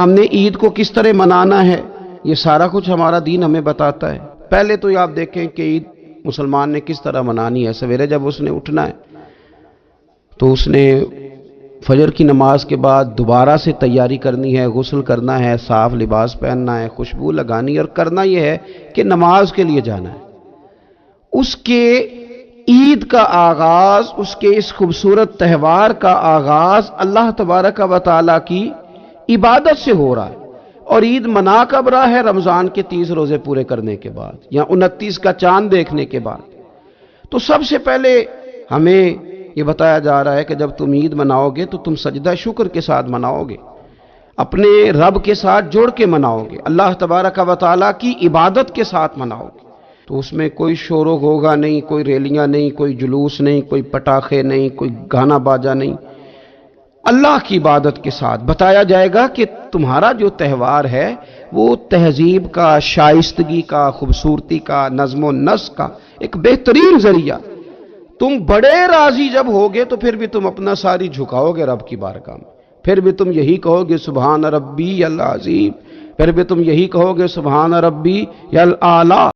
ہم نے عید کو کس طرح منانا ہے، یہ سارا کچھ ہمارا دین ہمیں بتاتا ہے۔ پہلے تو آپ دیکھیں کہ عید مسلمان نے کس طرح منانی ہے۔ سویرے جب اس نے اٹھنا ہے تو اس نے فجر کی نماز کے بعد دوبارہ سے تیاری کرنی ہے، غسل کرنا ہے، صاف لباس پہننا ہے، خوشبو لگانی ہے، اور کرنا یہ ہے کہ نماز کے لیے جانا ہے۔ اس کے عید کا آغاز، اس کے اس خوبصورت تہوار کا آغاز اللہ تبارک و تعالیٰ کی عبادت سے ہو رہا ہے۔ اور عید منا کب رہا ہے؟ رمضان کے 30 روزے پورے کرنے کے بعد یا 29 کا چاند دیکھنے کے بعد۔ تو سب سے پہلے ہمیں یہ بتایا جا رہا ہے کہ جب تم عید مناؤ گے تو تم سجدہ شکر کے ساتھ مناؤ گے، اپنے رب کے ساتھ جوڑ کے مناؤ گے، اللہ تبارک و تعالیٰ کی عبادت کے ساتھ مناؤ گے۔ تو اس میں کوئی شور و غوغا نہیں، کوئی ریلیاں نہیں، کوئی جلوس نہیں، کوئی پٹاخے نہیں، کوئی گانا باجا نہیں، اللہ کی عبادت کے ساتھ بتایا جائے گا کہ تمہارا جو تہوار ہے وہ تہذیب کا، شائستگی کا، خوبصورتی کا، نظم و نسق کا ایک بہترین ذریعہ۔ تم بڑے راضی جب ہوگے تو پھر بھی تم اپنا ساری جھکاؤ گے رب کی بارگاہ میں، پھر بھی تم یہی کہو گے سبحان ربی العظیم، پھر بھی تم یہی کہو گے سبحان ربی الاعلیٰ۔